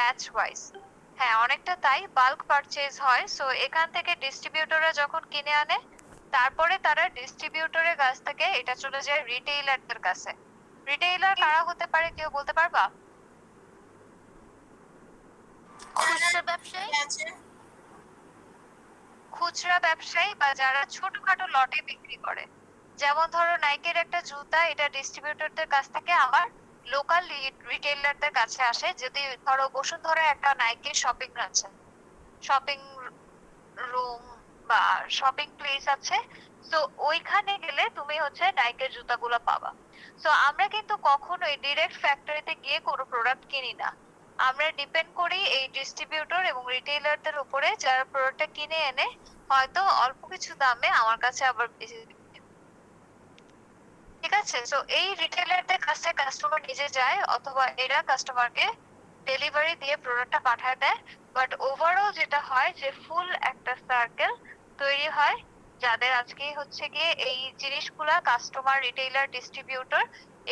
Batch wise. হ্যাঁ, অনেকটা তাই, বাল্ক পারচেজ হয়। সো এখান থেকে ডিস্ট্রিবিউটররা যখন কিনে আনে, তারপরে তারা ডিস্ট্রিবিউটরের কাছ থেকে এটা চলে যায় রিটেইলারদের কাছে। রিটেইলার কারা হতে পারে কেউ বলতে পারবা? খুচরা ব্যবসায়ী, খুচরা ব্যবসায়ী বা যারা ছোটখাটো লটে বিক্রি করে। যেমন ধরো নাইকের একটা জুতা, এটা ডিস্ট্রিবিউটরদের কাছ থেকে আমার লোকাল রিটেইলারদের কাছে আসে। যদি ধরো বসুন্ধরা একটা নাইকের শপিং আছে, শপিং রুম বা শপিং প্লেস আছে, তো ওইখানে গেলে তুমি হচ্ছে নাইকের জুতাগুলো পাবা। তো আমরা কিন্তু কখনোই ডিরেক্ট ফ্যাক্টরিতে গিয়ে কোনো প্রোডাক্ট কিনি না। আমরা ডিপেন্ড করি এই ডিস্ট্রিবিউটর এবং রিটেইলারদের উপরে, যারা প্রোডাক্টটা কিনে এনে হয়তো অল্প কিছু দামে আমার কাছে আবার বেশি দিবে। ঠিক আছে, তো এই রিটেইলারদের কাছে কাস্টমার নিজে যায় অথবা এরা কাস্টমারকে ডেলিভারি দিয়ে প্রোডাক্টটা পাঠায় দেয়। বাট ওভারঅল যেটা হয় যে ফুল একটা সার্কেল তৈরি হয়, যাদের আজকে হচ্ছে গিয়ে এই জিনিসগুলা কাস্টমার, রিটেইলার, ডিস্ট্রিবিউটর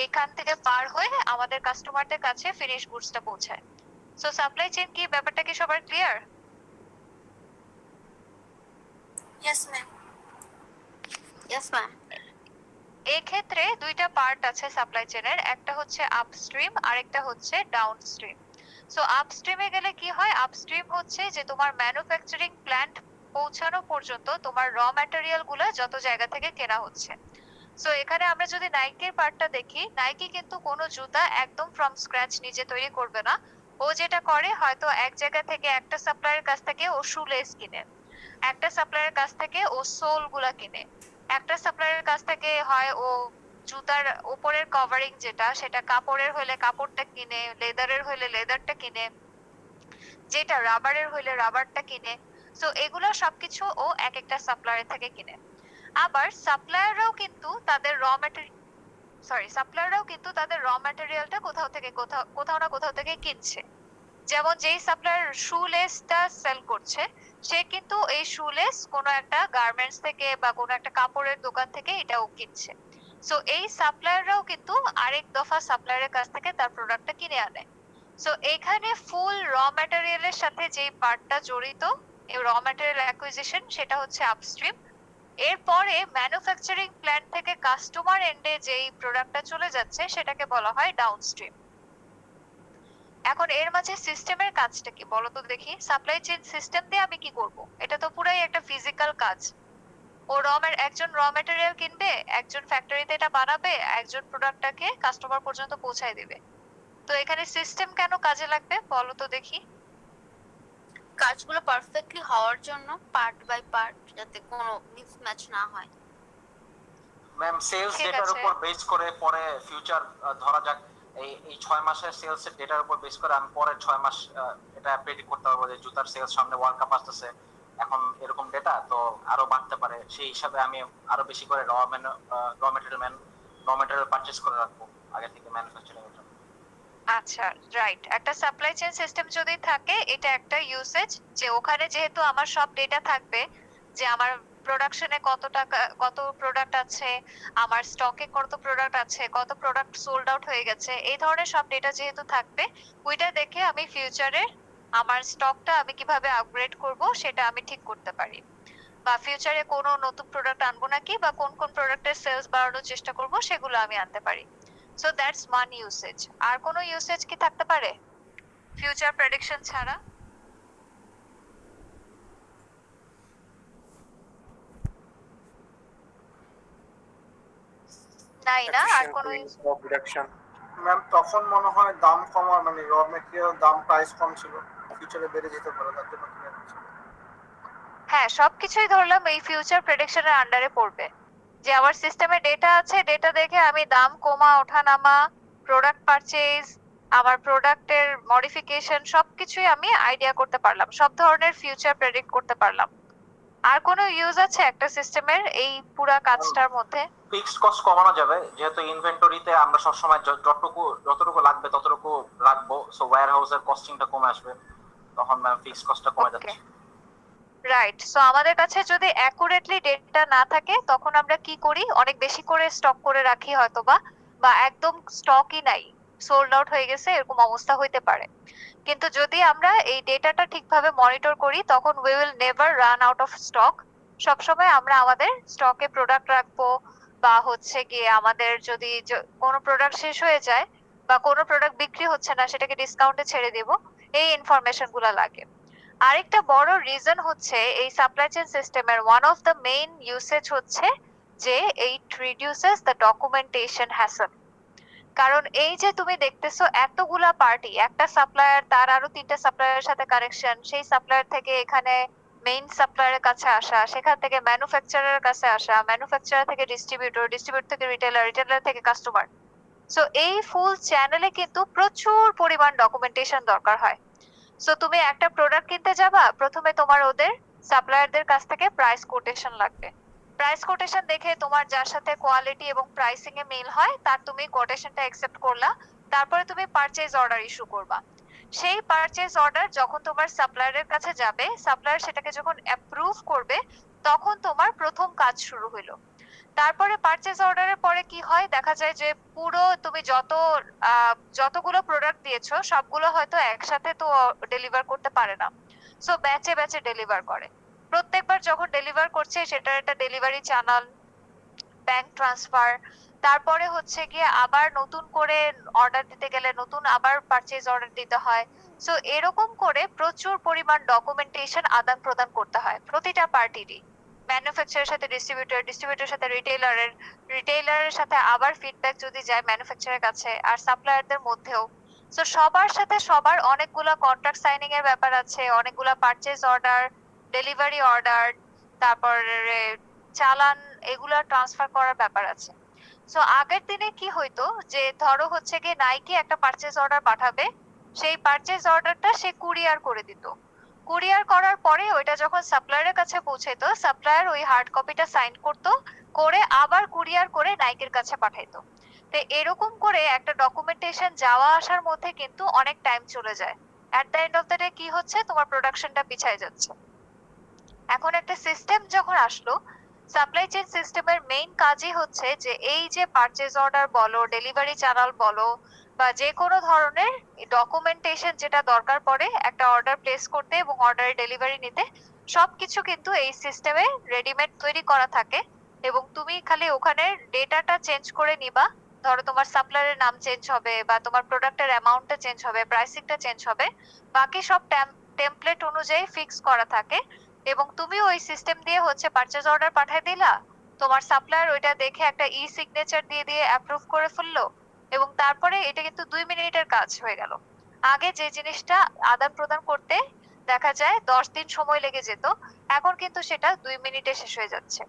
এখান থেকে পার হয়ে আমাদের কাস্টমারদের কাছে ফিনিশ গুডসটা পৌঁছায়। সো সাপ্লাই চেইন কি, ব্যাপারটা কি সবার clear? Yes ma'am. Yes ma'am. এই ক্ষেত্রে দুইটা পার্ট আছে সাপ্লাই চেইনের, একটা হচ্ছে আপস্ট্রিম আর একটা হচ্ছে ডাউনস্ট্রিম। সো আপস্ট্রিমে গেলে কি হয়, আপস্ট্রিম হচ্ছে যে তোমার ম্যানুফ্যাকচারিং প্ল্যান্ট পৌঁছানো পর্যন্ত তোমার র ম্যাটেরিয়াল গুলা যত জায়গা থেকে কেনা হচ্ছে। সো এখানে আমরা যদি নাইকের পার্টটা দেখি, নাইকি কিন্তু কোনো জুতা একদম ফ্রম স্ক্র্যাচ নিজে তৈরি করবে না। ও যেটা করে, হয়তো এক জায়গা থেকে একটা সাপ্লায়ারের কাছ থেকে ও শুলেস কিনে, একটা সাপ্লায়ারের কাছ থেকে ও সোল গুলা কিনে, একটা সাপ্লায়ারের কাছ থেকে হয় ও জুতার উপরের কভারিং যেটা, সেটা কাপড়ের হলে কাপড়টা কিনে, লেদারের হলে লেদারটা কিনে, যেটা রাবারের হলে রাবারটা কিনে। সো এগুলো সবকিছু ও এক একটা সাপ্লায়ার থেকে কিনে। আবার সাপ্লায়াররাও কিন্তু তাদের র ম্যাটেরিয়ালটা কোথাও থেকে কোথাও না কোথাও থেকে কিনছে। যেমন যেই সাপ্লায়ার শুলেসটা সেল করছে, সে কিন্তু এই শুলেস কোনো একটা গার্মেন্টস থেকে বা কোনো একটা কাপড়ের দোকান থেকে এটাও কিনছে। সো এই সাপ্লায়াররাও কিন্তু আরেক দফা সাপ্লায়ারের কাছ থেকে তার প্রোডাক্টটা কিনে আনে। সো এখানে ফুল র ম্যাটেরিয়ালের সাথে যে পার্টটা জড়িত, এই র ম্যাটেরিয়াল অ্যাকুইজিশন, সেটা হচ্ছে আপস্ট্রিম। এরপরে ম্যানুফ্যাকচারিং প্ল্যান্ট থেকে কাস্টমার এন্ডে যেই প্রোডাক্টটা চলে যাচ্ছে সেটাকে বলা হয় ডাউনস্ট্রিম। এখন এর মাঝে সিস্টেমের কাজটা কি বলো তো দেখি? সাপ্লাই চেইন সিস্টেম দিয়ে আমি কি করব? এটা তো পুরাই একটা ফিজিক্যাল কাজ। ও একজন র ম্যাটেরিয়াল কিনবে, একজন ফ্যাক্টরিতে এটা বানাবে, একজন প্রোডাক্টটাকে কাস্টমার পর্যন্ত পৌঁছায় দিবে। তো এখানে সিস্টেম কেন কাজে লাগবে বলো তো দেখি? কাজগুলো পারফেক্টলি হওয়ার জন্য, পার্ট বাই পার্ট, যাতে কোনো মিসম্যাচ না হয়। ম্যাম সেলস ঠিক ডেটার আছে। উপর বেস করে পরে ফিউচার, ধরা যাক এই 6 মাসের সেলস এর ডেটার উপর বেস করে আমি পরের 6 মাস এটা প্রেডিক্ট করতে পারবো যে জুতার সেলস সামনে ওয়ার্ল্ড কাপ আসতেছে, এখন এরকম ডেটা তো আরো বাড়তে পারে, সেই হিসাবে আমি আরো বেশি করে র ম্যাটেরিয়াল পারচেজ করে রাখবো আগে থেকে ম্যানুফ্যাকচারিং এর জন্য। আচ্ছা, রাইট। একটা সাপ্লাই চেইন সিস্টেম যদি থাকে, এটা একটা ইউসেজ, যে ওখানে যেহেতু আমার সব ডেটা থাকবে, যে আমার প্রোডাকশনে কত টাকা, কত প্রোডাক্ট আছে, আমার স্টকে কত প্রোডাক্ট আছে, কত প্রোডাক্ট সোল্ড আউট হয়ে গেছে, এই ধরনের সব ডেটা যেহেতু থাকবে, ওইটা দেখে আমি ফিউচারে আমার স্টকটা আমি কিভাবে আপগ্রেড করব সেটা আমি ঠিক করতে পারি। বা ফিউচারে কোনো নতুন প্রোডাক্ট আনবো নাকি, বা কোন কোন প্রোডাক্টের সেলস বাড়ানোর চেষ্টা করব, সেগুলো আমি আনতে পারি। So that's one usage. আর কোনো ইউসেজ কি থাকতে পারে ফিউচার প্রেডিকশন ছাড়া? নাই না আর কোনো প্রোডাকশন। ম্যাম তখন মনে হয় দাম কমা, মানে র ম্যাটেরিয়াল দাম প্রাইস কম ছিল, ফিউচারে বেড়ে যেতে পারে, তার জন্য কিনে নিচ্ছে। হ্যাঁ, সবকিছুই ধরলাম এই ফিউচার প্রেডিকশনের আন্ডারে পড়বে। যে আমার সিস্টেমে ডেটা আছে, ডেটা দেখে আমি দাম কমা ওঠা নামা, প্রোডাক্ট পারচেজ, আমার প্রোডাক্টের মডিফিকেশন সবকিছুই আমি আইডিয়া করতে পারলাম, সব ধরনের ফিউচার প্রেডিক্ট করতে পারলাম। আর কোনো ইউজ আছে একটা সিস্টেমের এই পুরা কাজটার মধ্যে? ফিক্সড কস্ট কমানো যাবে, যেহেতু ইনভেন্টরিতে আমরা সবসময় যতটুকু লাগবে ততটুকু রাখবো, সো ওয়্যার হাউসের কস্টিংটা কমে আসবে, তখন ম্যাম ফিক্সড কস্টটা কমে যাচ্ছে। রাইট। সো আমাদের কাছে যদি অ্যাকুরেটলি ডেটা না থাকে, তখন আমরা কি করি, অনেক বেশি করে স্টক করে রাখি হয়তোবা, বা একদম স্টকই নাই, সোল্ড আউট হয়ে গেছে, এরকম অবস্থা হইতে পারে। কিন্তু যদি আমরা এই ডেটাটা ঠিকভাবে মনিটর করি তখন we will never run out of stock. সবসময় আমরা আমাদের স্টকে প্রোডাক্ট রাখবো, বা হচ্ছে গিয়ে আমাদের যদি কোনো প্রোডাক্ট শেষ হয়ে যায় বা কোনো প্রোডাক্ট বিক্রি হচ্ছে না সেটাকে ডিসকাউন্টে ছেড়ে দিব, এই ইনফরমেশন গুলা লাগে। আরেকটা বড় রিজন হচ্ছে এই সাপ্লাই চেইন সিস্টেমের one of the main usage হচ্ছে যে ইট রিডিউসেস দ্য ডকুমেন্টেশন হ্যাসল। কারণ এই যে তুমি দেখতেছো এতগুলা পার্টি, একটা সাপ্লায়ার তার আরো 3টা সাপ্লায়ারের সাথে কানেকশন, সেই সাপ্লায়ার থেকে এখানে মেইন সাপ্লায়ারের কাছে আসা, সেখান থেকে ম্যানুফ্যাকচারারের কাছে আসা, ম্যানুফ্যাকচারার থেকে ডিস্ট্রিবিউটর, ডিস্ট্রিবিউটর থেকে রিটেলার, রিটেলার থেকে কাস্টমার। সো এই ফুল চ্যানেলে কিন্তু প্রচুর পরিমাণ ডকুমেন্টেশন দরকার হয়। সো তুমি একটা প্রোডাক্ট কিনতে যাবা, প্রথমে তোমার ওদের সাপ্লায়ারদের কাছ থেকে প্রাইস কোটেশন লাগবে। প্রাইস কোটেশন দেখে তোমার যার সাথে কোয়ালিটি এবং প্রাইসিং এ মিল হয় তার তুমি কোটেশনটা অ্যাকসেপ্ট করলা, তারপরে তুমি পারচেজ অর্ডার ইস্যু করবা। সেই পারচেজ অর্ডার যখন তোমার সাপ্লায়ারের কাছে যাবে, সাপ্লায়ার সেটাকে যখন অ্যাপ্রুভ করবে, তখন তোমার প্রথম কাজ শুরু হলো। তারপরে পারচেজ অর্ডারের পরে কি হয় দেখা যায় যে পুরো তুমি যতগুলো প্রোডাক্ট দিয়েছো সবগুলো হয়তো একসাথে তো ডেলিভার করতে পারে না। সো ব্যাচে ব্যাচে ডেলিভার করে। প্রত্যেকবার যখন ডেলিভার করছে সেটার একটা ডেলিভারি চ্যানেল, ব্যাংক ট্রান্সফার, তারপরে হচ্ছে গিয়ে আবার নতুন করে অর্ডার দিতে গেলে নতুন আবার পারচেজ অর্ডার দিতে হয়। সো এরকম করে প্রচুর পরিমাণ ডকুমেন্টেশন আদান প্রদান করতে হয় প্রতিটা পার্টিরই। ম্যানুফ্যাকচারের সাথে ডিস্ট্রিবিউটর, ডিস্ট্রিবিউটরের সাথে রিটেইলারের, রিটেইলারের সাথে আবার ফিডব্যাক যদি যায় ম্যানুফ্যাকচারের কাছে, আর সাপ্লায়ারদের মধ্যেও। সো সবার সাথে সবার অনেকগুলা কন্ট্রাক্ট সাইনিং এর ব্যাপার আছে, অনেকগুলা পারচেজ অর্ডার, ডেলিভারি অর্ডার, তারপরে চালান, এগুলা ট্রান্সফার করার ব্যাপার আছে। সো আগের দিনে কি হইতো যে ধরো হচ্ছে গিয়ে নাইকি একটা পারচেজ অর্ডার পাঠাবে, সেই পারচেজ অর্ডারটা সে কুরিয়ার করে দিত। কুরিয়ার করার পরে ওইটা যখন সাপ্লায়ারের কাছে পৌঁছাইতো, সাপ্লায়ার ওই হার্ড কপিটা সাইন করতো, করে আবার কুরিয়ার করে নাইকের কাছে পাঠাইতো। তো এরকম করে একটা ডকুমেন্টেশন যাওয়া আসার মধ্যে কিন্তু অনেক টাইম চলে যায়। At the end of the day কি হচ্ছে, তোমার প্রোডাকশনটা পিছায় যাচ্ছে। এখন একটা সিস্টেম যখন আসলো, সাপ্লাই চেইন সিস্টেমের মেইন কাজই হচ্ছে যে এই যে পারচেজ অর্ডার বলো, ডেলিভারি চ্যানেল বলো, বা যে কোনো ধরনের ডকুমেন্টেশন যেটা দরকার পড়ে একটা অর্ডার প্লেস করতে এবং অর্ডারের ডেলিভারি নিতে, সবকিছু কিন্তু এই সিস্টেমে রেডিমেড তৈরি করা থাকে। এবং তুমি খালি ওখানে ডেটাটা চেঞ্জ করে নিবা। ধরো তোমার সাপ্লায়ারের নাম চেঞ্জ হবে, বা তোমার প্রোডাক্টের অ্যামাউন্টটা চেঞ্জ হবে, প্রাইসিংটা চেঞ্জ হবে, বাকি সব টেমপ্লেট অনুযায়ী ফিক্স করা থাকে। এবং তুমি ওই সিস্টেম দিয়ে হচ্ছে পারচেজ অর্ডার পাঠিয়ে দিলা, তোমার সাপ্লায়ার ওইটা দেখে একটা ই সিগনেচার দিয়ে দিয়ে অ্যাপ্রুভ করে ফেললো, এবং তারপরে এটা কিন্তু 2 মিনিটের কাজ হয়ে গেল। আগে যে জিনিসটা আদান প্রদান করতে দেখা যায় 10 দিন সময় লেগে যেত, এখন কিন্তু সেটা 2 মিনিটে শেষ হয়ে যাচ্ছে।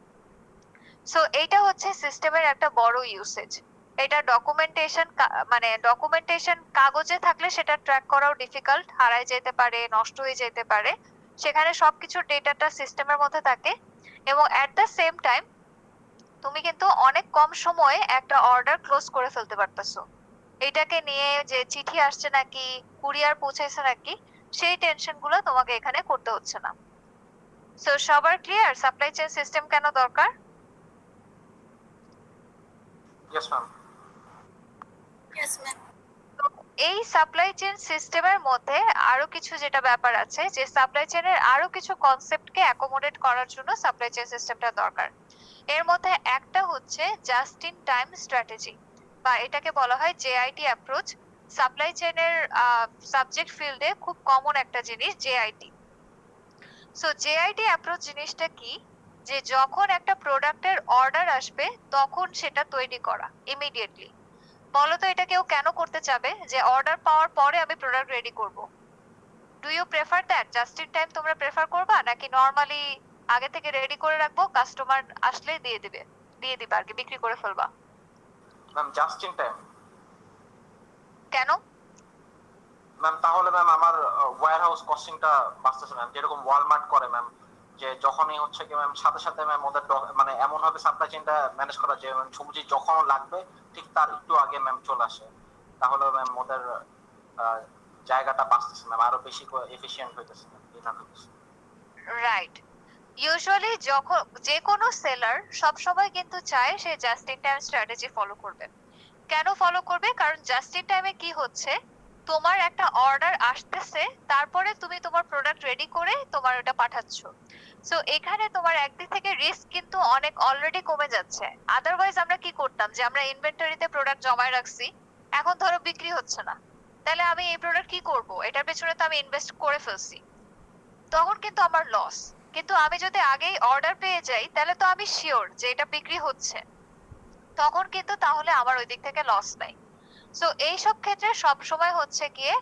সো এইটা হচ্ছে সিস্টেমের একটা বড় ইউসেজ। এটা ডকুমেন্টেশন, মানে ডকুমেন্টেশন কাগজে থাকলে সেটা ট্র্যাক করাও ডিফিকাল্ট, হারায় যেতে পারে, নষ্ট হয়ে যেতে পারে। সেখানে সবকিছু ডেটাটা সিস্টেমের মধ্যে থাকে, এবং এট দ্য সেম টাইম তুমি কিন্তু অনেক কম সময়ে একটা অর্ডার ক্লোজ করে ফেলতে পারতেছো। এটাকে নিয়ে যে চিঠি আসছে নাকি, কুরিয়ার পৌঁছাইছে নাকি, সেই টেনশন গুলো তোমাকে এখানে করতে হচ্ছে না। সো সবার ক্লিয়ার সাপ্লাই চেইন সিস্টেম কেন দরকার? Yes ma'am. Yes ma'am. এই সাপ্লাই চেইন সিস্টেমের মধ্যে আরো কিছু যেটা ব্যাপার আছে, যে সাপ্লাই চেইনের আরো কিছু কনসেপ্টকে অ্যাকোমোডেট করার জন্য সাপ্লাই চেইন সিস্টেমটা দরকার। এর মধ্যে একটা হচ্ছে জাস্ট ইন টাইম স্ট্র্যাটেজি, বা এটাকে বলা হয় জেআইটি অ্যাপ্রোচ। সাপ্লাই চেইনের সাবজেক্ট ফিল্ডে খুব কমন একটা জিনিস জেআইটি। সো জেআইটি অ্যাপ্রোচ জিনিসটা কি, যে যখন একটা প্রোডাক্টের অর্ডার আসবে তখন সেটা তৈরি করা ইমিডিয়েটলি। বলতো এটা কেউ কেন করতে চাবে যে অর্ডার পাওয়ার পরে আমি প্রোডাক্ট রেডি করব? Do you prefer that? Just in time তোমরা প্রেফার করবা, নাকি নরমালি আগে থেকে রেডি করে রাখবো, কাস্টমার আসলে দিয়ে দিবা আর কি, বিক্রি করে ফেলবা? Ma'am just in time. কেন? ম্যাম তাহলে ম্যাম আমার ওয়্যার হাউস কস্টিংটা বাঁচতেছে ম্যাম, যেরকম ওয়ালমার্ট করে ম্যাম, যে যখনই হচ্ছে কি ম্যাম সাথে সাথে ম্যাম ওদের মানে এমন ভাবে সাপ্লাই চেইনটা ম্যানেজ করা যে সবজি যখন লাগবে ঠিক তার একটু আগে ম্যাম চলে আসে, তাহলে ম্যাম ওদের জায়গাটা বাঁচতেছে ম্যাম, আরো বেশি এফিশিয়েন্ট হইতেছে ম্যাম। রাইট। ইউজুয়ালি যখন যে কোনো সেলার সব সময় কিন্তু চায় সে just in time strategy follow করবে। কেন ফলো করবে? কারণ জাস্ট ইন টাইমে কি হচ্ছে, তোমার একটা অর্ডার আসতেছে, তারপরে তুমি তোমার প্রোডাক্ট রেডি করে তোমার ওটা পাঠাচ্ছ। সো এখানে তোমার একদিক থেকে রিস্ক কিন্তু অনেক অলরেডি কমে যাচ্ছে। আদারওয়াইজ আমরা কি করতাম, যে আমরা ইনভেন্টরিতে প্রোডাক্ট জমায় রাখছি, এখন ধরো বিক্রি হচ্ছে না, তাহলে আমি এই প্রোডাক্ট কি করব, এটার পেছনে তো আমি ইনভেস্ট করে ফেলছি, তখন কিন্তু আমার লস। কিন্তু আমি যদি আগেই অর্ডার পেয়ে যাই, তাহলে তো আমি শিওর যে এটা বিক্রি হচ্ছে, তখন কিন্তু তাহলে আমার ওই দিক থেকে লস নাই। সো এইসব ক্ষেত্রে সব সময় হচ্ছে গিয়ে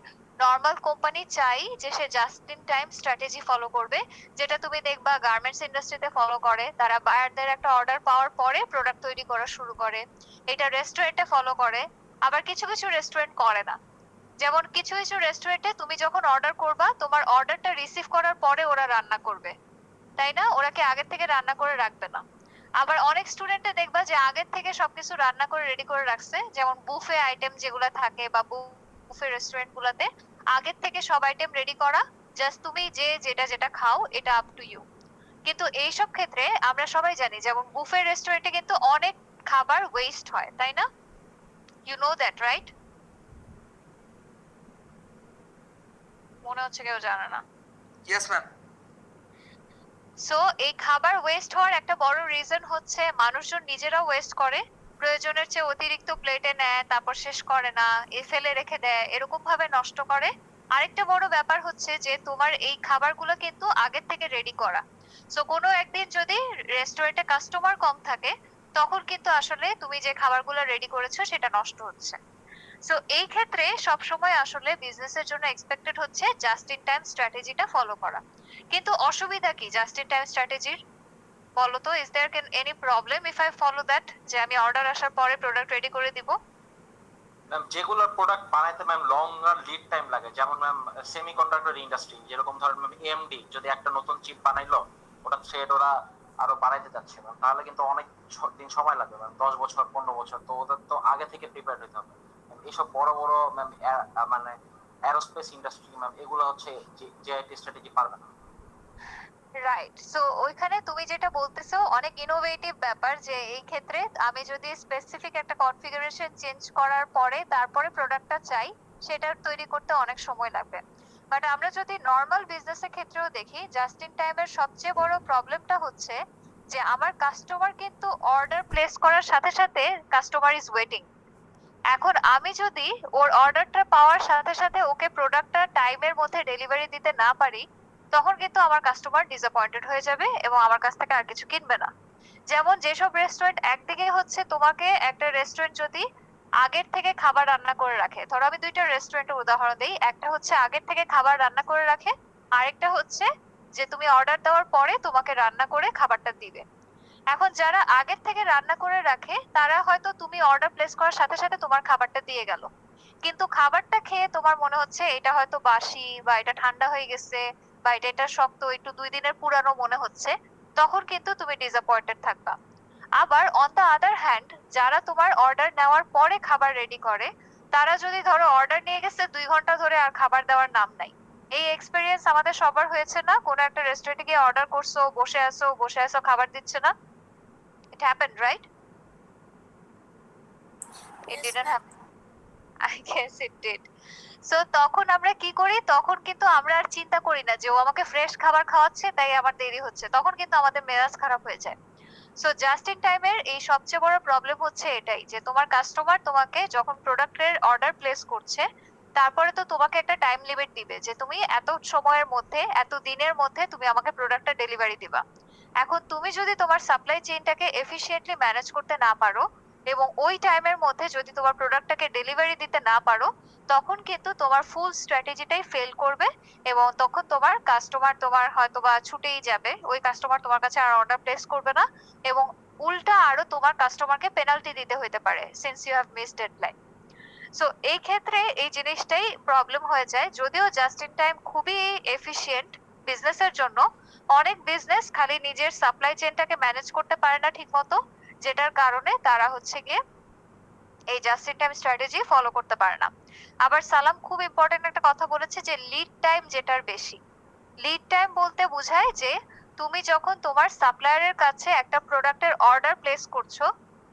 নর্মাল কোম্পানি চাই যে সে just in time strategy follow করবে, যেটা তুমি দেখবা গার্মেন্টস ইন্ডাস্ট্রিতে ফলো করে, তারা বায়ারদের একটা অর্ডার পাওয়ার পরে প্রোডাক্ট তৈরি করা শুরু করে। এটা রেস্টুরেন্টে ফলো করে, আবার কিছু কিছু রেস্টুরেন্ট করে না। যেমন কিছু কিছু রেস্টুরেন্টে তুমি যখন অর্ডার করবা, তোমার অর্ডারটা রিসিভ করার পরে ওরা রান্না করবে, তাই না? ওরা কি আগের থেকে রান্না করে রাখবে না। আবার অনেক স্টুডেন্টে দেখবা যে আগের থেকে সবকিছু রান্না করে রেডি করে রাখছে, যেমন বুফে আইটেম যেগুলা থাকে বা বুফে রেস্টুরেন্ট গুলাতে আগের থেকে সব আইটেম রেডি করা, জাস্ট তুমি যে যেটা যেটা খাও এটা আপ টু ইউ। কিন্তু এইসব ক্ষেত্রে আমরা সবাই জানি, যেমন বুফে রেস্টুরেন্টে কিন্তু অনেক খাবার ওয়েস্ট হয়, তাই না? You know that, right? মনে হচ্ছে কেউ জানে না। Yes ma'am. সো এই খাবার ওয়েস্ট হওয়ার একটা বড় রিজন হচ্ছে মানুষজন নিজেরাও ওয়েস্ট করে, প্রয়োজনের চেয়ে অতিরিক্ত প্লেটে নেয়, তারপর শেষ করে না, ফেলে রেখে দেয়, এরকম ভাবে নষ্ট করে। আরেকটা বড় ব্যাপার হচ্ছে যে তোমার এই খাবারগুলো কিন্তু আগের থেকে রেডি করা। সো কোনো একদিন যদি রেস্টুরেন্টে কাস্টমার কম থাকে, তখন কিন্তু আসলে তুমি যে খাবারগুলো রেডি করেছো সেটা নষ্ট হচ্ছে। সো এই ক্ষেত্রে সবসময় আসলে বিজনেসের জন্য এক্সপেক্টেড হচ্ছে জাস্ট ইন টাইম স্ট্র্যাটেজিটা ফলো করা। কিন্তু অসুবিধা কি জাস্ট ইন টাইম স্ট্র্যাটেজির, বলো তো? Is there any problem if I follow that, যে আমি অর্ডার আসার পরে প্রোডাক্ট রেডি করে দিব? ম্যাম যেগুলো প্রোডাক্ট বানাইতে ম্যাম লং লিড টাইম লাগে, যেমন ম্যাম সেমিকন্ডাক্টর ইন্ডাস্ট্রি, যেরকম ধরেন ম্যাম এএমডি যদি একটা নতুন চিপ বানাইলো, ওটা থ্রেড ওরা আরো বাড়াইতে যাচ্ছে ম্যাম, তাহলে কিন্তু অনেক দিন সময় লাগবে ম্যাম, 10 বছর 15 বছর, তো ওদের তো আগে থেকে প্রিপেয়ার হতে হবে। এইসব বড় বড় ম্যাম মানে অ্যারোস্পেস ইন্ডাস্ট্রি ম্যাম, এগুলো হচ্ছে জেআইটি স্ট্র্যাটেজি পারবে না। রাইট। সো ওইখানে তুমি যেটা বলতেছো অনেক ইনোভেটিভ ব্যাপার, যে এই ক্ষেত্রে আমি যদি স্পেসিফিক একটা কনফিগারেশন চেঞ্জ করার পরে তারপরে প্রোডাক্টটা চাই, সেটা তৈরি করতে অনেক সময় লাগবে। বাট আমরা যদি নর্মাল বিজনেসের ক্ষেত্রেও দেখি, জাস্ট ইন টাইমের সবচেয়ে বড় প্রবলেমটা হচ্ছে যে আমার কাস্টমার কিন্তু অর্ডার প্লেস করার সাথে সাথে কাস্টমার ইজ ওয়েটিং। এখন আমি যদি ওর অর্ডারটা পাওয়ার সাথে সাথে ওকে প্রোডাক্টটা টাইমের মধ্যে ডেলিভারি দিতে না পারি, তখন কিন্তু আমার কাস্টমার ডিসঅ্যাপয়েন্টেড হয়ে যাবে এবং আমার কাছ থেকে আর কিছু কিনবে না। যেমন যেসব রেস্টুরেন্ট একদিকে হচ্ছে, তোমাকে একটা রেস্টুরেন্ট যদি আগের থেকে খাবার রান্না করে রাখে, ধরো আমি দুইটা রেস্টুরেন্টের উদাহরণ দিই, একটা হচ্ছে আগের থেকে খাবার রান্না করে রাখে, আরেকটা হচ্ছে যে তুমি অর্ডার দেওয়ার পরে তোমাকে রান্না করে খাবারটা দিবে। এখন যারা আগের থেকে রান্না করে রাখে, তারা হয়তো তুমি অর্ডার প্লেস করার সাথে সাথে তোমার খাবারটা দিয়ে গেল, কিন্তু খাবারটা খেয়ে তোমার মনে হচ্ছে এটা হয়তো বাসি, বা এটা ঠান্ডা হয়ে গেছে, বা এটা শক্ত, একটু 2 দিনের পুরানো মনে হচ্ছে, তখন কিন্তু তুমি ডিসঅ্যাপয়েন্টেড থাকবা। আবার অন দা আদার হ্যান্ড, যারা তোমার অর্ডার নেওয়ার পরে খাবার রেডি করে, তারা যদি ধরো অর্ডার নিয়ে গেছে 2 ঘন্টা ধরে আর খাবার দেওয়ার নাম নাই। এই এক্সপেরিয়েন্স আমাদের সবার হয়েছে না? কোনো একটা রেস্টুরেন্টে গিয়ে অর্ডার করছো, বসে আছো, খাবার দিচ্ছে না। It happened, right? It Yes, didn't ma'am. happen. I guess it did. So তখন আমরা কি করি, তখন কিন্তু আমরা আর চিন্তা করি না যে ও আমাকে ফ্রেশ খাবার খাওয়াচ্ছে তাই আমার দেরি হচ্ছে, তখন কিন্তু আমাদের মেজাজ খারাপ হয়ে যায়। সো জাস্ট ইন টাইমের এই সবচেয়ে বড় প্রবলেম হচ্ছে এটাই, যে তোমার কাস্টমার তোমাকে যখন প্রোডাক্টের অর্ডার প্লেস করছে, তারপরে তো তোমাকে একটা টাইম লিমিট দিবে যে তুমি এত সময়ের মধ্যে, এত দিনের মধ্যে তুমি আমাকে প্রোডাক্টটা ডেলিভারি দিবা। এখন তুমি যদি তোমার সাপ্লাই চেইনটাকে এফিশিয়েন্টলি ম্যানেজ করতে না পারো, এবং ওই টাইমের মধ্যে যদি তোমার প্রোডাক্টটাকে ডেলিভারি দিতে না পারো, তখন কিন্তু তোমার ফুল স্ট্র্যাটেজিটাই ফেল করবে, এবং তখন তোমার কাস্টমার তোমার হয়তোবা ছুটেই যাবে, ওই কাস্টমার তোমার কাছে আর অর্ডার প্লেস করবে না, এবং উল্টা আরো তোমার কাস্টমারকে পেনাল্টি দিতে হতে পারে, since you have missed deadline. So এই ক্ষেত্রে এই জিনিসটাই প্রবলেম হয়ে যায়। যদিও জাস্ট ইন টাইম খুবই এফিশিয়েন্ট বিজনেসের জন্য, অনেক বিজনেস খালি নিজের সাপ্লাই চেইনটাকে ম্যানেজ করতে পারে না ঠিক মতো, যেটার কারণে তারা হচ্ছে গিয়ে এই just in time strategy follow করতে পারে না। আবার সালাম খুব ইম্পর্টেন্ট একটা কথা বলেছে, যে লিড টাইম যেটার বেশি। লিড টাইম বলতে বোঝায় যে তুমি যখন তোমার সাপ্লায়ারের কাছে একটা প্রোডাক্টের অর্ডার প্লেস করছো,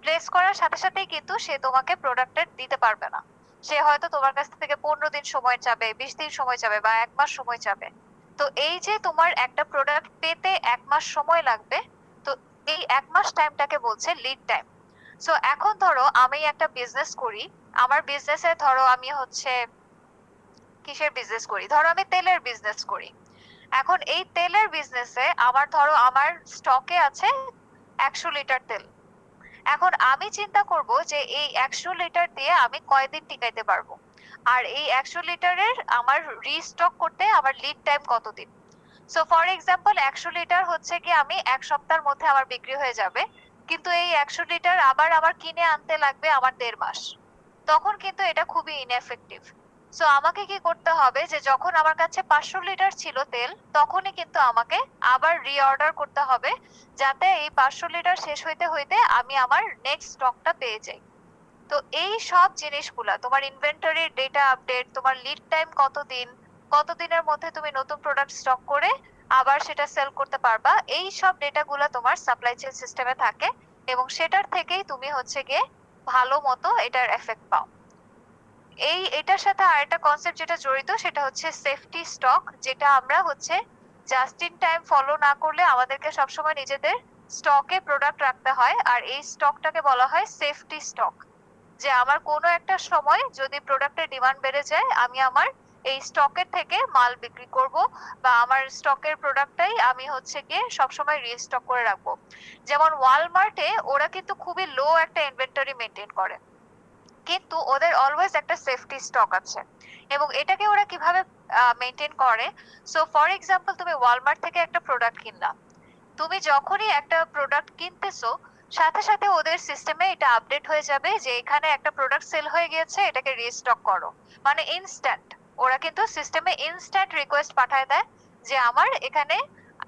প্লেস করার সাথে সাথেই কিন্তু সে তোমাকে প্রোডাক্টের দিতে পারবে না। সে হয়তো তোমার কাছ থেকে 15 দিন সময় চাবে, 20 দিন সময় চাবে বা 1 মাস সময় চাবে। তো এই যে তোমার একটা প্রোডাক্ট পেতে 1 মাস সময় লাগবে, তো এই 1 মাস টাইমটাকে বলছে লিড টাইম। সো এখন ধরো আমি একটা বিজনেস করি, আমার বিজনেসে ধরো আমি হচ্ছে কিসের বিজনেস করি, ধরো আমি তেলের বিজনেস করি। এখন এই তেলের বিজনেসে আমার ধরো আমার স্টকে আছে 100 লিটার তেল। এখন আমি চিন্তা করব যে এই 100 লিটার দিয়ে আমি কয়দিন টিকাইতে পারবো, আর এই 100 লিটারের আমার রিস্টক করতে আমার লিড টাইম কতদিন। সো ফর এক্সাম্পল 100 লিটার হচ্ছে কি আমি 1 সপ্তাহের মধ্যে আমার বিক্রি হয়ে যাবে, কিন্তু এই 100 লিটার আবার আমার কিনে আনতে লাগবে আমার 1.5 মাস। তখন কিন্তু এটা খুবই ইনএফেক্টিভ। সো আমাকে কি করতে হবে যে যখন আমার কাছে 500 লিটার ছিল তেল, তখনই কিন্তু আমাকে আবার রিঅর্ডার করতে হবে, যাতে এই 500 লিটার শেষ হইতে হইতে আমি আমার নেক্সট স্টকটা পেয়ে যাই। তো এই সব জিনিসগুলা তোমার ইনভেন্টরির ডেটা আপডেট, তোমার লিড টাইম কতদিন, কতদিনের মধ্যে তুমি নতুন প্রোডাক্ট স্টক করে আবার সেটা সেল করতে পারবা, এই সব ডেটাগুলা তোমার সাপ্লাই চেইন সিস্টেমে থাকে এবং সেটার থেকেই তুমি হচ্ছে গিয়ে ভালো মতো এটার এফেক্ট পাও। এটার সাথে আরেকটা কনসেপ্ট যেটা জড়িত সেটা হচ্ছে সেফটি স্টক, যেটা আমরা হচ্ছে জাস্ট ইন টাইম ফলো না করলে আমাদেরকে সবসময় নিজেদের স্টকে প্রোডাক্ট রাখতে হয়, আর এই স্টকটাকে বলা হয় সেফটি স্টক। যে আমার কোনো একটা সময় যদি প্রোডাক্টের ডিমান্ড বেড়ে যায়, আমি আমার এই স্টকের থেকে মাল বিক্রি করব, বা আমার স্টকের প্রোডাক্টটাই আমি হচ্ছে গিয়ে সবসময় রিস্টক করে রাখবো। যেমন ওয়ালমার্টে ওরা কিন্তু খুবই লো একটা ইনভেন্টরি মেনটেন করে, কিন্তু ওদের অলওয়েজ একটা সেফটি স্টক আছে। এবং এটাকে ওরা কিভাবে মেনটেন করে, সো ফর এক্সাম্পল তুমি ওয়ালমার্ট থেকে একটা প্রোডাক্ট কিনলাম, তুমি যখনই একটা প্রোডাক্ট কিনতেছো সাথে সাথে ওদের সিস্টেমে এটা আপডেট হয়ে যাবে যে এখানে একটা প্রোডাক্ট সেল হয়ে গিয়েছে, এটাকে রিস্টক করো। মানে ইনস্ট্যান্ট, ওরা কিন্তু সিস্টেমে ইনস্ট্যান্ট রিকোয়েস্ট পাঠায় দেয় যে আমার এখানে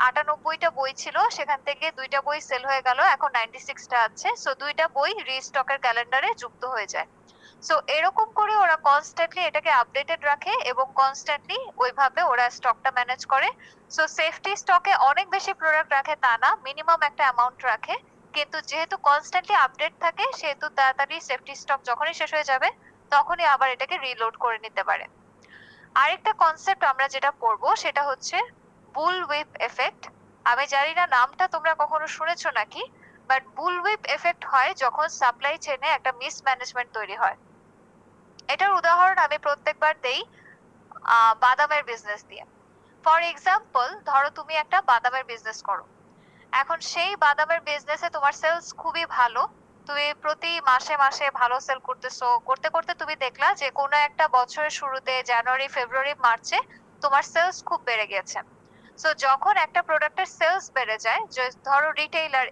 98টা বই ছিল, সেখান থেকে 2টা বই সেল হয়ে গেল, এখন 96টা আছে, সো 2টা বই রিস্টকের ক্যালেন্ডারে যুক্ত হয়ে যায়। সো এরকম করে ওরা কনস্ট্যান্টলি এটাকে আপডেটেড রাখে এবং কনস্ট্যান্টলি ওইভাবে ওরা স্টকটা ম্যানেজ করে। সো সেফটি স্টকে অনেক বেশি প্রোডাক্ট রাখে তা না, মিনিমাম একটা অ্যামাউন্ট রাখে, কিন্তু যেহেতু কনস্ট্যান্টলি আপডেট থাকে সেহেতু তাড়াতাড়ি সেফটি স্টক যখনই শেষ হয়ে যাবে তখনই আবার এটাকে রিলোড করে নিতে পারে। আরেকটা কনসেপ্ট আমরা যেটা পড়বো সেটা হচ্ছে বুল হুইপ এফেক্ট। আমি জানি না নামটা তোমরা কখনো শুনেছো নাকি, বাট বুল হুইপ এফেক্ট হয় যখন সাপ্লাই চেইনে একটা মিসম্যানেজমেন্ট তৈরি হয়। এটার উদাহরণ আমি প্রত্যেকবার দেই বাদামের বিজনেস দিয়ে। ফর এক্সাম্পল ধরো তুমি একটা বাদামের বিজনেস করো, এখন সেই বাদামের বিজনেসে তোমার সেলস খুবই ভালো, তুমি প্রতি মাসে মাসে ভালো সেল করতেছো, করতে করতে তুমি দেখলা যে কোনো একটা বছরের শুরুতে জানুয়ারি ফেব্রুয়ারি মার্চে তোমার সেলস খুব বেড়ে গেছে। সো যখন একটা প্রোডাক্টের সেলস বেড়ে যায়, যে ধরো রিটেইলার,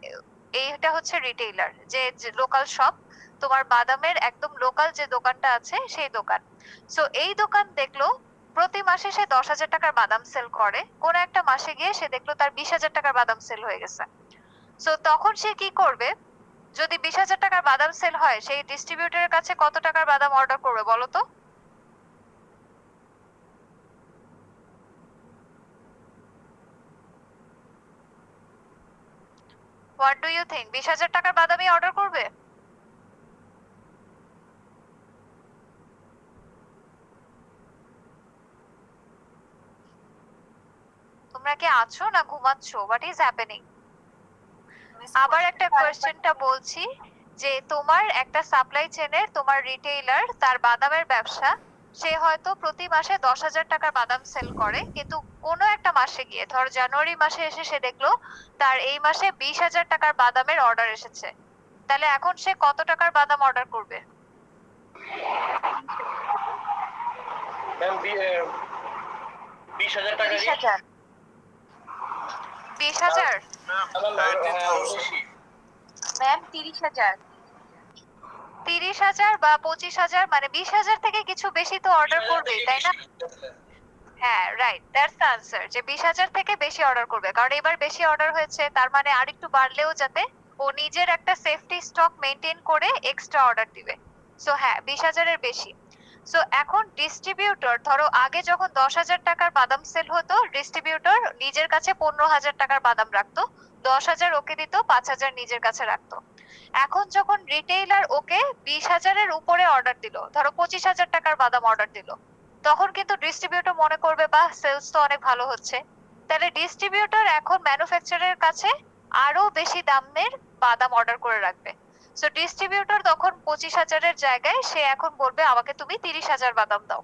এইটা হচ্ছে রিটেইলার যে লোকাল শপ, তোমার বাদামের একদম লোকাল যে দোকানটা আছে সেই দোকান। সো এই দোকান দেখলো প্রতি মাসে সে 10,000 টাকার বাদাম সেল করে, কোন একটা মাসে গিয়ে সে দেখলো তার 20,000 টাকার বাদাম সেল হয়ে গেছে। সো তখন সে কি করবে, যদি 20,000 টাকার বাদাম সেল হয়, সেই ডিস্ট্রিবিউটরের কাছে কত টাকার বাদাম অর্ডার করবে বলো তো? হোয়াট ডু ইউ থিঙ্ক, 20,000 টাকার বাদামই অর্ডার করবে? তোমরা কি আছো না ঘুমাচ্ছ? What is happening? আবার একটা কোয়েশ্চেনটা বলছি, যে তোমার একটা সাপ্লাই চেনের তোমার রিটেইলার, তার বাদামের ব্যবসা, সে হয়তো প্রতি মাসে 10,000 টাকার বাদাম সেল করে, কিন্তু কোনো একটা মাসে গিয়ে ধর জানুয়ারি মাসে এসে সে দেখলো তার এই মাসে 20,000 টাকার বাদামের অর্ডার এসেছে, তাহলে এখন সে কত টাকার বাদাম অর্ডার করবে? ম্যাম 20,000 টাকা 20,000? 20,000? ম্যাম 30,000। 30,000 বা 25,000, মানে 20,000 থেকে কিছু বেশি তো অর্ডার করবেই, তাই না? হ্যাঁ, রাইট, দ্যাটস দ্য আনসার, যে 20,000 থেকে বেশি অর্ডার করবে, কারণ এবার বেশি অর্ডার হয়েছে, তার মানে আরেকটু বাড়লেও যাতে ও নিজের একটা সেফটি স্টক মেনটেন করে এক্সট্রা অর্ডার দিবে। সো হ্যাঁ, 20,000 এর বেশি। সো এখন ডিস্ট্রিবিউটর, ধরো আগে যখন 10,000 টাকার বাদাম সেল হতো, ডিস্ট্রিবিউটর নিজের কাছে 15,000 টাকার বাদাম রাখতো, 10,000 ওকে দিত, 5,000 নিজের কাছে রাখতো। এখন যখন রিটেইলার ওকে 20,000-এর উপরে অর্ডার দিল, ধরো 25,000 টাকার বাদাম অর্ডার দিল, তখন কিন্তু ডিস্ট্রিবিউটর মনে করবে বাহ সেলস তো অনেক ভালো হচ্ছে, তাহলে ডিস্ট্রিবিউটর এখন ম্যানুফ্যাকচারারের কাছে আরো বেশি দামের বাদাম অর্ডার করে রাখবে। সো ডিস্ট্রিবিউটর তখন 25,000-এর জায়গায় সে এখন বলবে আমাকে তুমি 30,000 বাদাম দাও।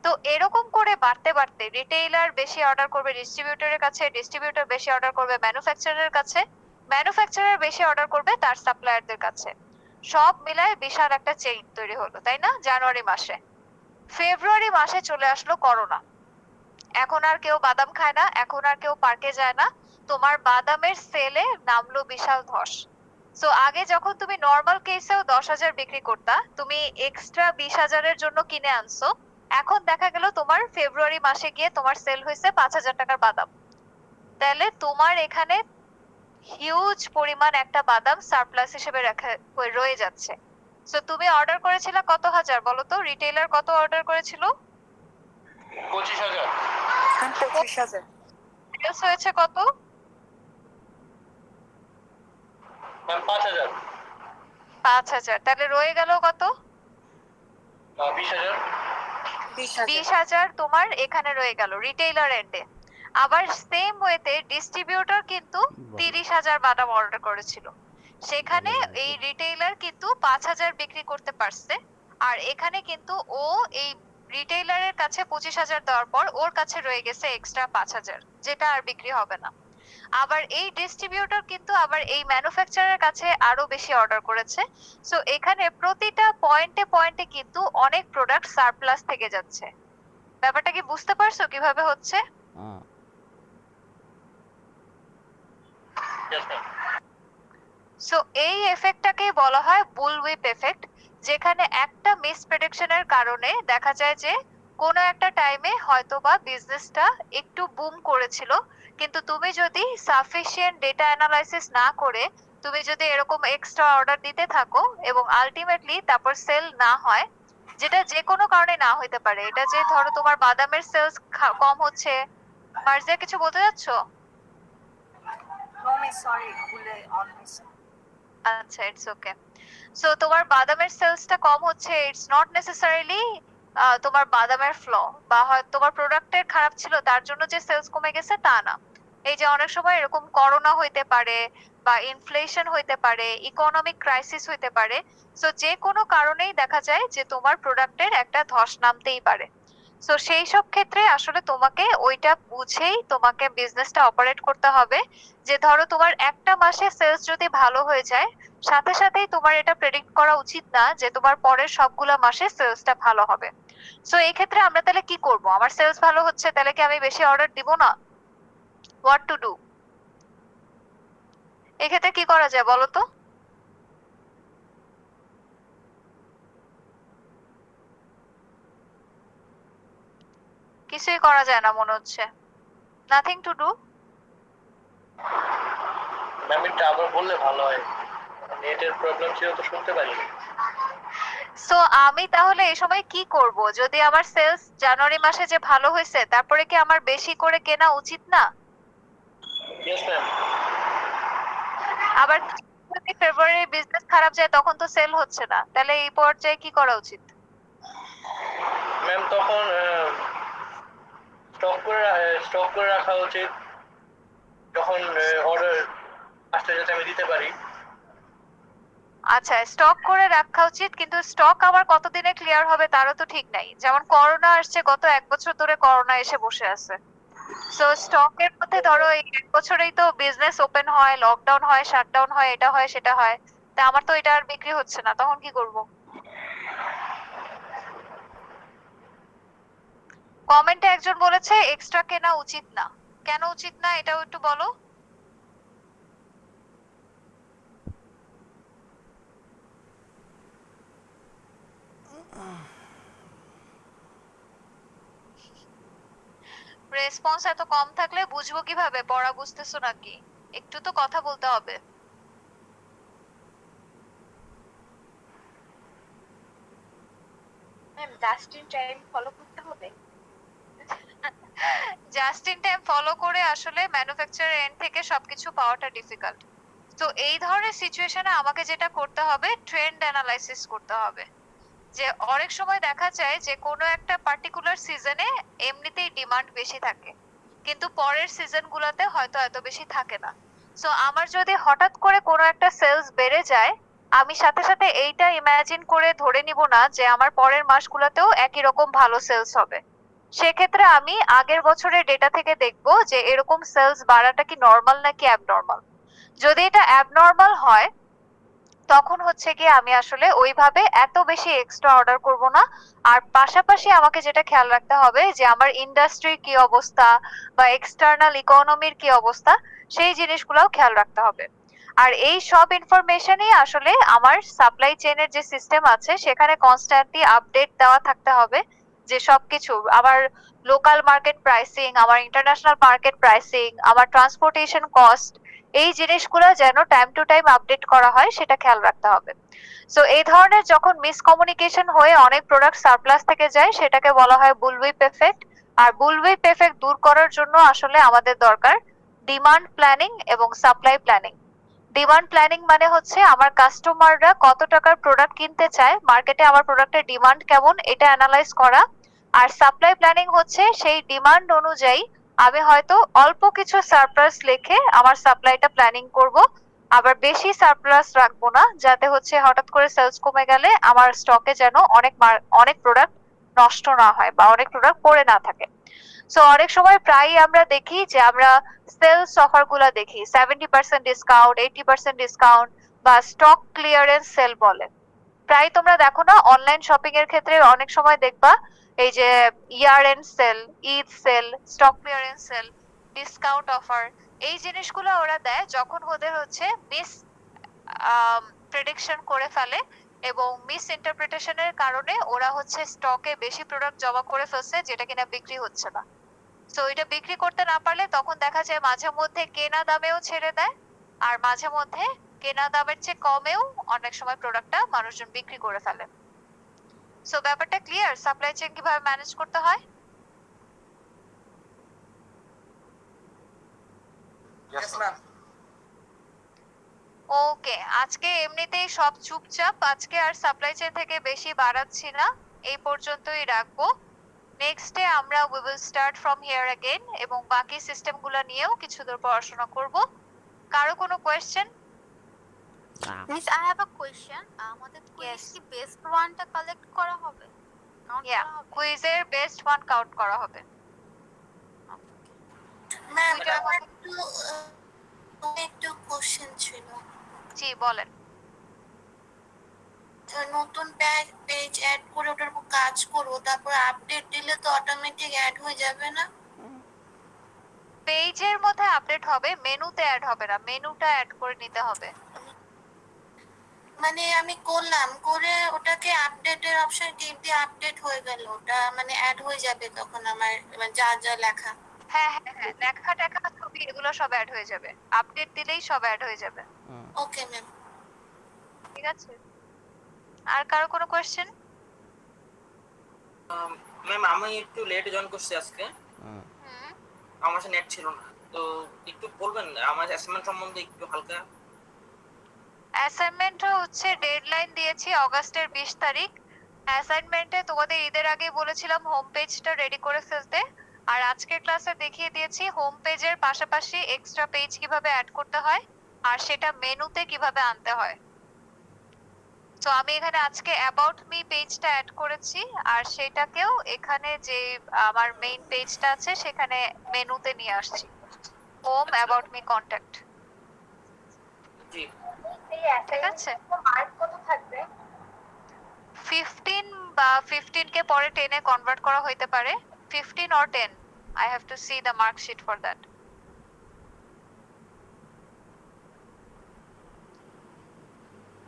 তো এরকম করে বাড়তে বাড়তে রিটেইলার বেশি অর্ডার করবে ডিস্ট্রিবিউটরের কাছে, ডিস্ট্রিবিউটর বেশি অর্ডার করবে ম্যানুফ্যাকচারারের কাছে, ম্যানুফ্যাকচারার বেশি অর্ডার করবে তার সাপ্লায়ারদের কাছে। সব মিলায় বিশাল একটা চেইন তৈরি হলো, তাই না? জানুয়ারি মাসে। ফেব্রুয়ারি মাসে চলে আসলো করোনা। এখন আর কেউ বাদাম খায় না, এখন আর কেউ পার্কে যায় না, তোমার বাদামের সেলে নামলো বিশাল ধস। সো আগে যখন তুমি নর্মাল কেসেও 10,000 বিক্রি করতা, তুমি এক্সট্রা 20,000-এর জন্য কিনে আনছো, এখন দেখা গেল তোমার ফেব্রুয়ারি মাসে গিয়ে তোমার সেল হয়েছে 5,000 টাকার বাদাম। তাহলে তোমার এখানে হিউজ পরিমাণ একটা বাদাম সারপ্লাস হিসেবে রয়ে যাচ্ছে। সো তুমি অর্ডার করেছিলে কত হাজার বলো তো? রিটেইলার কত অর্ডার করেছিল? 25,000। 25,000। সেলস হয়েছে কত? ম্যাম 5,000। 5,000। তাহলে রয়ে গেল কত? 20,000। 20,000। 20,000 তোমার এখানে রয়ে গেল রিটেইলার এন্ডে। আবার সেম ওয়েতে ডিস্ট্রিবিউটর কিন্তু 30,000 বাদাম অর্ডার করেছিল, সেখানে এই রিটেইলার কিন্তু 5,000 বিক্রি করতে পারছে, আর এখানে কিন্তু ও এই রিটেইলারের কাছে 25,000 দেওয়ার পর ওর কাছে রয়ে গেছে এক্সট্রা 5,000, যেটা আর বিক্রি হবে না। আবার এই ডিস্ট্রিবিউটর কিন্তু আবার এই ম্যানুফ্যাকচারারের কাছে আরো বেশি অর্ডার করেছে। সো এখানে প্রতিটা পয়েন্টে পয়েন্টে কিন্তু অনেক প্রোডাক্ট সারপ্লাস থেকে যাচ্ছে। ব্যাপারটা কি বুঝতে পারছো কিভাবে হচ্ছে? Yes, ma'am. সো এই এফেক্টটাকেই বলা হয় বুলউইপ এফেক্ট, যেখানে একটা মিস প্রেডিকশনের কারণে দেখা যায় যে কোনো একটা টাইমে হয়তোবা বিজনেসটা একটু বুম করেছিল, কিন্তু তুমি যদি সাফিসিয়েন্ট ডেটা অ্যানালাইসিস না করে তুমি যদি এরকম এক্সট্রা অর্ডার দিতে থাকো এবং আলটিমেটলি তারপর সেল না হয়, যেটা যে কোনো কারণে না হইতে পারে, এটা যে ধরো তোমার বাদামের সেলস কম হচ্ছে। মার্জিয়া কিছু বলতে যাচ্ছো? নো মিস, সরি, ভুলে অন মিস। আচ্ছা, ইটস ওকে। সো তোমার বাদামের সেলসটা কম হচ্ছে, ইটস নট নেসেসারিলি তোমার বাদামের ফ্ল বা হয় তোমার প্রোডাক্টের খারাপ ছিল তার জন্য যে সেলস কমে গেছে তা না। এই যে অনেক সময় এরকম করোনা হইতে পারে বা ইনফ্লেশন হইতে পারে, ইকোনমিক ক্রাইসিস হইতে পারে। সো যে কোনো কারণেই দেখা যায় যে তোমার প্রোডাক্টের একটা ধস নামতেই পারে। সো সেই সব ক্ষেত্রে আসলে তোমাকে ওইটা বুঝেই তোমাকে বিজনেসটা অপারেট করতে হবে। যে ধরো তোমার একটা মাসে সেলস যদি ভালো হয়ে যায়, সাথে সাথেই তোমার এটা প্রেডিক্ট করা উচিত না যে তোমার পরের সবগুলা মাসে সেলসটা ভালো হবে। সো এই ক্ষেত্রে আমরা তাহলে কি করব? আমার সেলস ভালো হচ্ছে, তাহলে কি আমি বেশি অর্ডার দিব না? What to do? এক্ষেত্রে কি করা যায় বলো তো? কিছুই করা যায় না মনে হচ্ছে। Nothing to do? ম্যাম এটা আবার বললে ভালো হয়, নেটের প্রবলেম ছিল তো শুনতে পারিনি। সো আমি তাহলে এই সময় কি করব? যদি আমার সেলস জানুয়ারি মাসে যে ভালো হয়েছে, তারপরে কি আমার বেশি করে কেনা উচিত না? Yes ma'am. আবার যদি ফেব্রুয়ারি বিজনেস খারাপ যায় তখন তো সেল হচ্ছে না, তাহলে এই পর্যায়ে কি করা উচিত? ম্যাম তখন স্টক করে রাখা উচিত, যখন অর্ডার আসতে যাতে আমি দিতে পারি। আচ্ছা, স্টক করে রাখা উচিত, কিন্তু স্টক আবার কতদিনে ক্লিয়ার হবে তারও তো ঠিক নাই। যেমন করোনা আসছে, গত 1 বছর ধরে করোনা এসে বসে আছে। সো স্টকের মধ্যে ধরো এই 1 বছরেই তো বিজনেস ওপেন হয়, লকডাউন হয়, শাটডাউন হয়, এটা হয় সেটা হয়, তা আমার তো এটা আর বিক্রি হচ্ছে না, তখন কি করব? কমেন্টে একজন বলেছে এক্সট্রা কেনা উচিত না। কেন উচিত না এটাও একটু বলো। রেসপন্স এত কম থাকলে বুঝবো কিভাবে পড়া বুঝতেছো নাকি? একটু তো কথা বলতে হবে। Ma'am just in time follow করতে হবে। জাস্ট ইন টাইম ফলো করে আসলে ম্যানুফ্যাকচারার এন্ড থেকে সবকিছু পাওয়াটা ডিফিকাল্ট। তো এই ধরনের সিচুয়েশনে আমাকে যেটা করতে হবে, ট্রেন্ড অ্যানালাইসিস করতে হবে। যে অনেক সময় দেখা যায় যে কোনো একটা পার্টিকুলার সিজনে এমনিতেই ডিমান্ড বেশি থাকে, কিন্তু পরের সিজন গুলাতে হয়তো এত বেশি থাকে না। সো আমার যদি হঠাৎ করে কোনো একটা সেলস বেড়ে যায়, আমি সাথে সাথে এইটা ইমাজিন করে ধরে নিব না যে আমার পরের মাসগুলোতেও একই রকম ভালো সেলস হবে। সেক্ষেত্রে আমি আগের বছরের ডেটা থেকে দেখব যে এরকম সেলস বাড়াটা কি নর্মাল নাকি অ্যাবনর্মাল। যদি এটা অ্যাবনর্মাল হয়, তখন হচ্ছে কি আমি আসলে ওইভাবে এত বেশি এক্সট্রা অর্ডার করব না। আর পাশাপাশি আমাকে যেটা খেয়াল রাখতে হবে যে আমার ইন্ডাস্ট্রির কি অবস্থা বা এক্সটার্নাল ইকোনমির কি অবস্থা, সেই জিনিসগুলোও খেয়াল রাখতে হবে। আর এই সব ইনফরমেশনই আসলে আমার সাপ্লাই চেইনের যে সিস্টেম আছে সেখানে কনস্ট্যান্টলি আপডেট দেওয়া থাকতে হবে, যে সবকিছু আমার লোকাল মার্কেট প্রাইসিং, আমার ইন্টারন্যাশনাল মার্কেট প্রাইসিং, আমার ট্রান্সপোর্টেশন কস্ট, এই জিনিসগুলো যেন টাইম টু টাইম আপডেট করা হয় সেটা খেয়াল রাখতে হবে। সো এই ধরনের যখন মিসকমিউনিকেশন হয়ে অনেক প্রোডাক্ট সারপ্লাস থেকে যায়, সেটাকে বলা হয় বুলউইপ এফেক্ট। আর বুলউইপ এফেক্ট দূর করার জন্য আসলে আমাদের দরকার ডিমান্ড প্ল্যানিং এবং সাপ্লাই প্ল্যানিং। ডিমান্ড প্ল্যানিং মানে হচ্ছে আমার কাস্টমাররা কত টাকার প্রোডাক্ট কিনতে চায়, মার্কেটে আমার প্রোডাক্টের ডিমান্ড কেমন, এটা অ্যানালাইজ করা। আর সাপ্লাই প্ল্যানিং হচ্ছে সেই ডিমান্ড অনুযায়ী আমি হয়তো অল্প কিছু সারপ্লাস রেখে আমার সাপ্লাইটা প্ল্যানিং করব, আবার বেশি সারপ্লাস রাখবো না, যাতে হচ্ছে হঠাৎ করে সেলস কমে গেলে আমার স্টকে যেন অনেক প্রোডাক্ট নষ্ট না হয় বা অনেক প্রোডাক্ট পড়ে না থাকে। সো অনেক সময় প্রায়ই আমরা দেখি যে আমরা সেলস অফার গুলা দেখি 70% ডিসকাউন্ট, 80% ডিসকাউন্ট বা স্টক ক্লিয়ারেন্স সেল বলে। প্রায় তোমরা দেখো না অনলাইন শপিং এর ক্ষেত্রে অনেক সময় দেখবা এই যে year end sale, Eid sale, stock clearance sale, discount offer, এই জিনিসগুলো ওরা দেয় যখন ওদের হচ্ছে মিস প্রেডিকশন করে ফেলে এবং মিস ইন্টারপ্রিটেশনের কারণে ওরা হচ্ছে স্টকে বেশি প্রোডাক্ট জমা করে ফেলছে যেটা কিনা বিক্রি হচ্ছে না। সো এটা বিক্রি করতে না পারলে তখন দেখা যায় মাঝে মধ্যে কেনা দামেও ছেড়ে দেয়, আর মাঝে মধ্যে কেনা দামের চেয়ে কমেও অনেক সময় প্রোডাক্টটা মানুষজন বিক্রি করে ফেলে। সো ব্যাপারটা ক্লিয়ার সাপ্লাই চেইন কিভাবে ম্যানেজ করতে হয়? Yes, ma'am. ওকে, আজকে এমনিতেই সব চুপচাপ, আজকে আর সাপ্লাই চেইন থেকে বেশি বাড়াচ্ছি না, এই পর্যন্তই রাখবো। নেক্সট ডে আমরা we will start from here again এবং বাকি সিস্টেমগুলো নিয়েও কিছু দূর পড়াশোনা করব। কারো কোনো question? Miss I have a question, আমাদের কুইজ কি বেস্ট ওয়ানটা কালেক্ট করা হবে, কাউন্ট ইয়া, করা হবে? কুইজের বেস্ট ওয়ান কাউন্ট করা হবে। ম্যাম দুইটার আমার মধ্যে- একটু কোশ্চেন ছিল। জি বলেন। নতুন পেজ অ্যাড করে ওটার উপর কাজ করবো, তারপর আপডেট দিলে তো অটোমেটিক অ্যাড হয়ে যাবে না? পেজের মধ্যে আপডেট হবে, মেনুতে অ্যাড হবে না, মেনুটা অ্যাড করে নিতে হবে। মানে আমি করলাম, করে ওটাকে আপডেটের অপশন টিপ দিয়ে আপডেট হয়ে গেল, ওটা মানে অ্যাড হয়ে যাবে তখন আমার যা যা লেখা? হ্যাঁ হ্যাঁ হ্যাঁ, লেখা টেখা ছবি এগুলো সব অ্যাড হয়ে যাবে, আপডেট দিলেই সব অ্যাড হয়ে যাবে। Okay ma'am. ঠিক আছে, আর কারো কোনো কোয়েশ্চেন? ম্যাম আমি একটু লেট জয়েন করছি আজকে, আমার কাছে নেট ছিল না, তো একটু বলবেন আমার অ্যাসাইনমেন্ট সম্বন্ধে একটু হালকা? অ্যাসাইনমেন্ট হচ্ছে ডেডলাইন দিয়েছি অগাস্টের 20 তারিখ। অ্যাসাইনমেন্টে তোমাদের ঈদের আগে বলেছিলাম হোম পেজটা রেডি করে ফেলতে, আর আজকের ক্লাসে দেখিয়ে দিয়েছি হোম পেজের পাশাপাশি এক্সট্রা পেজ কিভাবে অ্যাড করতে হয় আর সেটা মেনুতে কিভাবে আনতে হয়। তো আমি এখানে আজকে অ্যাবাউট মি পেজটা অ্যাড করেছি, আর সেটাকেও এখানে যে আমার মেইন পেজটা আছে সেখানে মেনুতে নিয়ে আসছি, হোম অ্যাবাউট মি কন্টাক্ট। জি ঠিক আছে, 15 বা 15 কে পরে 10 এ কনভার্ট করা হইতে পারে, 15 or 10, I have to see the mark sheet for that.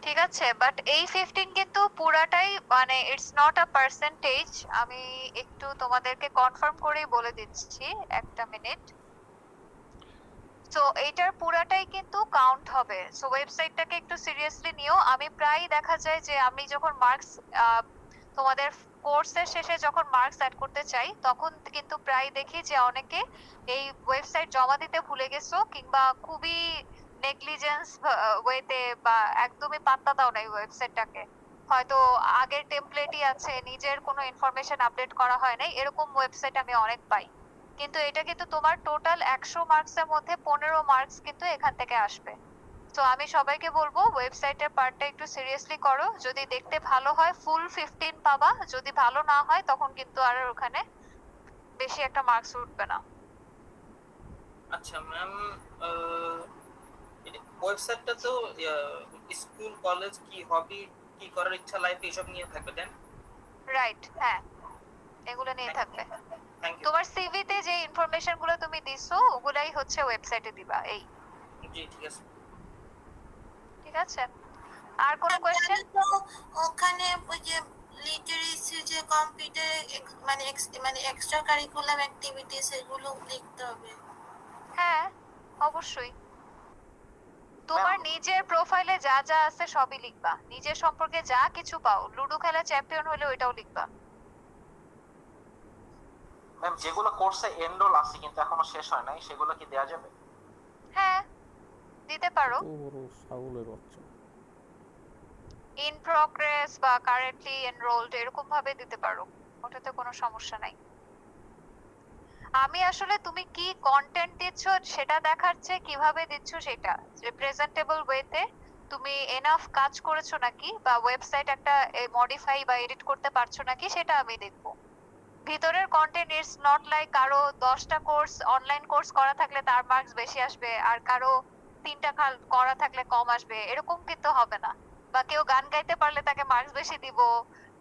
ঠিক আছে, বাট এই 15 কিন্তু পুরাটাই মানে ইটস নট আ পার্সেন্টেজ, আমি একটু তোমাদেরকে কনফার্ম করেই বলে দিচ্ছি, একটা মিনিট। সো এইটার পুরাটাই কিন্তু কাউন্ট হবে। সো ওয়েবসাইটটাকে একটু সিরিয়াসলি নিও। আমি প্রায় দেখা যায় যে আমি যখন মার্কস তোমাদের কোর্সের শেষে যখন মার্কস অ্যাড করতে চাই তখন কিন্তু প্রায় দেখি যে অনেকে এই ওয়েবসাইট জমা দিতে ভুলে গেছো কিংবা খুবই নেগলিজেন্স ওয়েতে বা একদমই পাত্তা দাও না এই ওয়েবসাইটটাকে, হয়তো আগের টেমপ্লেটই আছে, নিজের কোনো ইনফরমেশন আপডেট করা হয় নাই, এরকম ওয়েবসাইট আমি অনেক পাই। কিন্তু এটা কিন্তু তোমার টোটাল 100 মার্কসের মধ্যে 15 মার্কস কিন্তু এখান থেকে আসবে। তো আমি সবাইকে বলবো ওয়েবসাইটের পার্টটা একটু সিরিয়াসলি করো, যদি দেখতে ভালো হয় ফুল 15 পাবা, যদি ভালো না হয় তখন কিন্তু আর ওখানে বেশি একটা মার্কস উঠবে না। আচ্ছা ম্যাম, ওয়েবসাইটটা তো স্কুল কলেজ কি হবি কি করার ইচ্ছা লাইফে এসব নিয়ে থাকবে, দেন রাইট, হ্যাঁ এগুলো নিয়ে থাকবে। Thank you. তোমার সিভিতে যে ইনফরমেশন গুলো তুমি দিছো ওগুলাই হচ্ছে ওয়েবসাইটে দিবা। এই জি ঠিক আছে। ঠিক আছে, আর কোনো কোয়েশ্চেন? তো ওখানে ওই যে লিটারেসি যে কম্পিউটার মানে এক্সট্রা কারিকুলাম অ্যাক্টিভিটিস এগুলো লিখতে হবে। হ্যাঁ অবশ্যই, তোমার নিজের প্রোফাইলে যা যা আছে সবই লিখবা, নিজের সম্পর্কে যা কিছু পাও, লুডো খেলা চ্যাম্পিয়ন হলে ওইটাও লিখবা। ম্যাম যেগুলো কোর্সে এনরোল আছে কিন্তু এখনো শেষ হয় নাই সেগুলো কি দেয়া যাবে? হ্যাঁ দিতে পারো, ছাগলের বাচ্চা। ইন প্রগ্রেস বা কারেন্টলি এনরোলড এরকম ভাবে দিতে পারো, ওটাতে কোনো সমস্যা নাই। আমি আসলে তুমি কি কন্টেন্ট দিচ্ছ সেটা দেখার চেয়ে কিভাবে দিচ্ছ সেটা, যে প্রেজেন্টেবল ওয়েতে তুমি এনাফ কাজ করেছো নাকি, বা ওয়েবসাইট একটা মডিফাই বা এডিট করতে পারছো নাকি সেটা আমি দেখবো। ভিতরের কন্টেন্ট ইটস নট লাইক কারো 10টা কোর্স অনলাইন কোর্স করা থাকলে তার মার্কস বেশি আসবে আর কারো 3টা করা থাকলে কম আসবে, এরকম কিন্তু হবে না। বা কেউ গান গাইতে পারলে তাকে মার্কস বেশি দিব,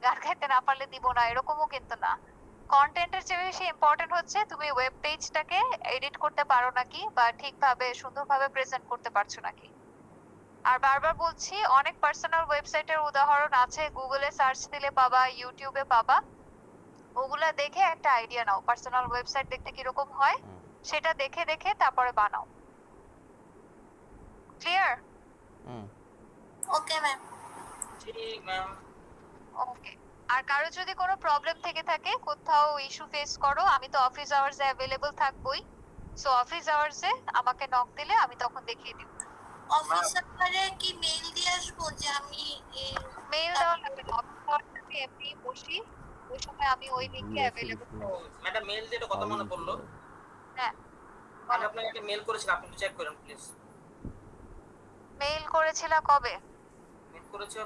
গান গাইতে না পারলে দিব না, এরকমও কিন্তু না। কন্টেন্টের চেয়ে বেশি ইম্পর্টেন্ট হচ্ছে তুমি ওয়েব পেজটাকে এডিট করতে পারো নাকি বা ঠিকভাবে সুন্দরভাবে প্রেজেন্ট করতে পারছো নাকি। আর বারবার বলছি, অনেক পার্সোনাল ওয়েবসাইটের উদাহরণ আছে, গুগলে সার্চ দিলে পাবা, ইউটিউবে পাবা, ওগুলা দেখে একটা আইডিয়া নাও পার্সোনাল ওয়েবসাইট দেখতে কিরকম হয়, সেটা দেখে দেখে তারপরে বানাও। ক্লিয়ার? Okay ma'am. জি ম্যাম। ওকে, আর কারো যদি কোনো প্রবলেম থেকে থাকে, কোথাও ইস্যু ফেস করো, আমি তো অফিস আওয়ার্সে অ্যাভেলেবল থাকবোই। সো অফিস আওয়ার্সে আমাকে নক দিলে আমি তখন দেখিয়ে দিব। অফিসারে কি মেইল দিয়ে আসবো যে আমি মেইল দেওয়া লাগবে না, অফিস আওয়ার্সে আমি এমনি বসি, ওই সময় আমি ওই লিংকে অ্যাভেলেবল। ম্যাডাম মেল যেটা কথা মনে পড়লো, হ্যাঁ আমি আপনাকে একটা মেল করেছিলাম, আপনি চেক করেন প্লিজ। মেইল করেছিলা কবে? মেল করেছি